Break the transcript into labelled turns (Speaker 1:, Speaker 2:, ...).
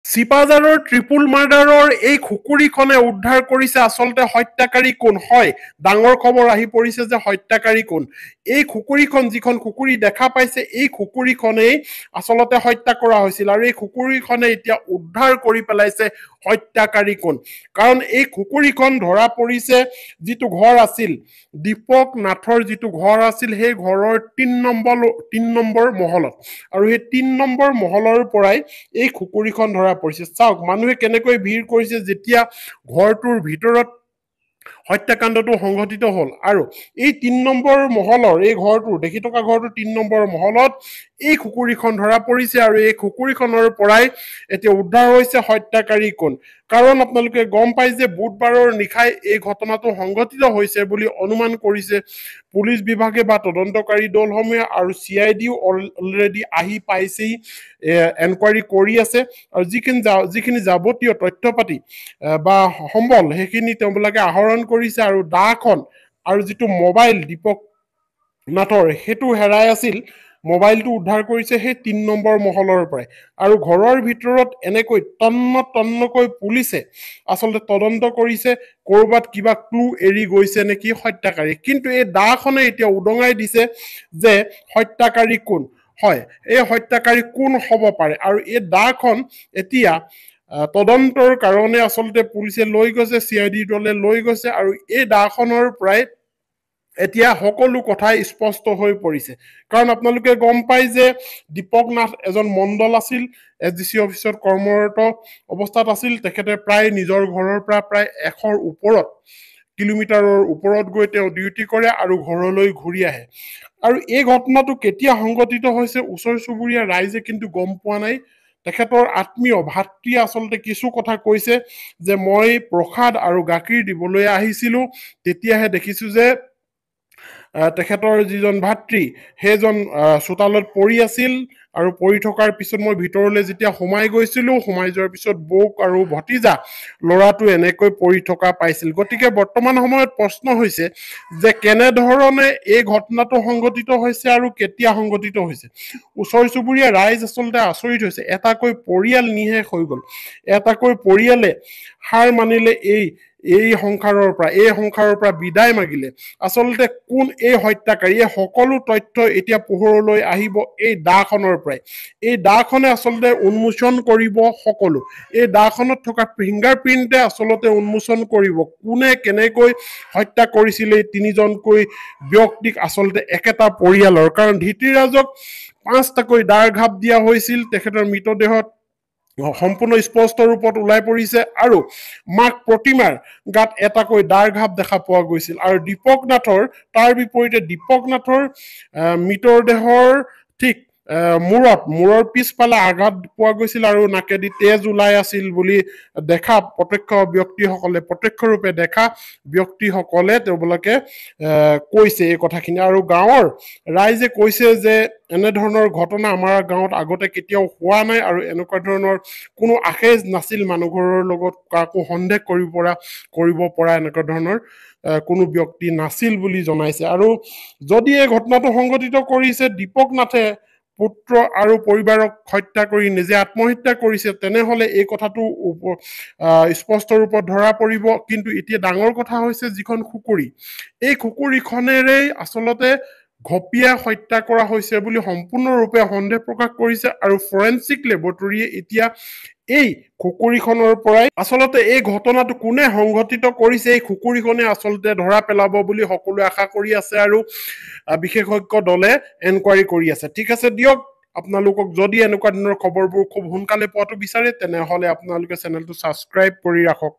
Speaker 1: চিপাঝাৰৰ triple মাৰ্ডাৰৰ এই খুকুৰিখনে উদ্ধাৰ কৰিছে আচলতে হত্যাকাৰী কোন হয় ডাঙৰ খবৰ আহি পৰিছে যে হত্যাকাৰী কোন এই খুকুৰিখন যিখন খুকুৰি দেখা পাইছে এই খুকুৰিখনেই আচলতে হত্যা কৰা হৈছিল আৰু এই খুকুৰিখনে এতিয়া উদ্ধাৰ কৰি পেলাইছে হত্যাকাৰী কোন কাৰণ এই খুকুৰিখন ধৰা পৰিছে যিটো ঘৰ আছিল দীপক নাথৰ যিটো ঘৰ আছিল সেই ঘৰৰ ৩ নম্বৰ মহলত আৰু সেই ৩ নম্বৰ মহলৰ পৰাই এই খুকুৰিখন ধৰা পৰিছে চাওক মানুহে কেনেকৈ ভিৰ কৰিছে যেতিয়া ঘৰটোৰ ভিতৰত হত্যাকাণ্ডটো সংঘটিত হল আৰু এই ৩ নম্বৰ মহলৰ এই ঘৰটো দেখি থকা ঘৰটো ৩ নম্বৰ মহলত এই খুকুৰিখন ধৰা পৰিছে আৰু এই খুকুৰিখনৰ পৰাই এতিয়া উদ্ধাৰ হৈছে হত্যাকাৰী কোন কাৰণ আপোনালোকে গম পাই যে বুধবাৰৰ নিশাই এই ঘটনাটো সংঘটিত হৈছে বুলি অনুমান কৰিছে পুলিচ বিভাগে বা তদন্তকাৰী দলসমূহে আৰু CIDও অলৰেডি আহি পাইছেই এনকুৱাৰী কৰি আছে আৰু যিখিনি যাৱতীয় তথ্য পাতি বা সম্বল সেইখিনি তেওঁলোকে আহৰণ কৰিছে আৰু দাখন আৰু যিটো মোবাইল দীপক নাথৰ সেইটো হেৰাই আছিল মোবাইলটো উদ্ধাৰ কৰিছে সেই ৩ নম্বৰ মহলৰ পৰাই আৰু ঘৰৰ ভিতৰত এনেকৈ তন্নকৈ পুলিচে আচলতে তদন্ত কৰিছে কৰবাত কিবা ক্লু এৰি গৈছে নেকি হত্যাকাৰী কিন্তু এই দাখনে এতিয়া উদঙাই দিছে যে হত্যাকাৰী কোন হয় এই হত্যাকাৰী কোন হ'ব পাৰে আৰু এই দাখন এতিয়া তদন্তৰ কাৰণে আচলতে পুলিচে লৈ গৈছে CID দলে লৈ গৈছে আৰু এই দাখনৰ পৰাই এতিয়া সকলো কথাই স্পষ্ট হৈ পৰিছে কাৰণ আপোনালোকে গম পাই যে দীপক নাথ এজন মণ্ডল আছিল SDC অফিচত কৰ্মৰত অৱস্থাত আছিল তেখেতে প্ৰায় নিজৰ ঘৰৰ পৰা প্ৰায় 100 কিলোমিটাৰৰ ওপৰত গৈ তেওঁ ডিউটি কৰে আৰু ঘৰলৈ ঘূৰি আহে আৰু এই ঘটনাটো কেতিয়া সংঘটিত হৈছে ওচৰ চুবুৰীয়া ৰাইজে কিন্তু গম পোৱা নাই তেখেতৰ আত্মীয় ভাতৃয়ে আচলতে কিছু কথা কৈছে যে মই প্ৰসাদ আৰু গাখীৰ দিবলৈ আহিছিলো তেতিয়াহে দেখিছো যে তেখেতৰ যিজন ভাতৃ সেইজন চোতালত পৰি আছিল আৰু পৰি থকাৰ পিছত মই ভিতৰলৈ যেতিয়া সোমাই গৈছিলো সোমাই যোৱাৰ পিছত বৌক আৰু ভতিজা ল'ৰাটো এনেকৈ পৰি থকা পাইছিল গতিকে বৰ্তমান সময়ত প্ৰশ্ন হৈছে যে কেনেধৰণে এই ঘটনাটো সংঘটিত হৈছে আৰু কেতিয়া সংঘটিত হৈছে ওচৰ চুবুৰীয়া ৰাইজ আচলতে আচৰিত হৈছে এটাকৈ পৰিয়াল নিশেষ হৈ গল এটাকৈ পৰিয়ালে হাৰ মানিলে এই সংসাৰৰ পৰা বিদায় মাগিলে আচলতে কোন এই হত্যাকাৰী এই সকলো তথ্য এতিয়া পোহৰলৈ আহিব এই দাখনৰ পৰাই এই দাখনে আচলতে উন্মোচন কৰিব সকলো এই দাখনত থকা ফিংগাৰপ্ৰিণ্টে আচলতে উন্মোচন কৰিব কোনে কেনেকৈ হত্যা কৰিছিলে তিনিজনকৈ ব্যক্তিক আচলতে একেটা পৰিয়ালৰ কাৰণ ধৃতিৰাজক 5টাকৈ দাৰ ঘাপ দিয়া হৈছিল তেখেতৰ মৃতদেহত সম্পূৰ্ণ স্পষ্ট ৰূপত ওলাই পৰিছে আৰু মাক প্ৰতিমাৰ গাত এটাকৈ দাৰ ঘাপ দেখা পোৱা গৈছিল আৰু দীপক নাথৰ তাৰ বিপৰীতে দীপক নাথৰ মৃতদেহৰ ঠিক মূৰৰ পিছফালে আঘাত পোৱা গৈছিল আৰু নাকেদি তেজ ওলাই আছিল বুলি দেখা প্ৰত্যক্ষৰূপে দেখা ব্যক্তিসকলে তেওঁলোকে কৈছে এই কথাখিনি আৰু গাঁৱৰ ৰাইজে কৈছে যে এনেধৰণৰ ঘটনা আমাৰ গাঁৱত আগতে কেতিয়াও হোৱা নাই আৰু এনেকুৱা ধৰণৰ কোনো আখেজ নাছিল মানুহঘৰৰ লগত কাকো সন্দেহ কৰিব পৰা এনেকুৱা ধৰণৰ কোনো ব্যক্তি নাছিল বুলি জনাইছে আৰু যদি এই ঘটনাটো সংঘটিত কৰিছে দীপক নাথে পুত্ৰ আৰু পৰিবাৰক হত্যা কৰি নিজে আত্মহত্যা কৰিছে তেনেহলে এই কথাটো স্পষ্ট ৰূপত ধৰা পৰিব কিন্তু এতিয়া ডাঙৰ কথা হৈছে যিখন খুকুৰি এই খুকুৰিখনেৰেই আচলতে ঘপিয়া হত্যা কৰা হৈছে বুলি সম্পূৰ্ণৰূপে সন্দেহ প্ৰকাশ কৰিছে আৰু ফৰেনচিক লেবৰেটৰীয়ে এতিয়া এই খুকুৰিখনৰ পৰাই আচলতে এই ঘটনাটো কোনে সংঘটিত কৰিছে এই খুকুৰিখনে আচলতে ধৰা পেলাব বুলি সকলোৱে আশা কৰি আছে আৰু বিশেষজ্ঞ দলে এনকুৱাৰী কৰি আছে ঠিক আছে দিয়ক আপোনালোকক যদি এনেকুৱা ধৰণৰ খবৰবোৰ খুব সোনকালে পোৱাটো বিচাৰে তেনেহলে আপোনালোকে চেনেলটো ছাবস্ক্ৰাইব কৰি ৰাখক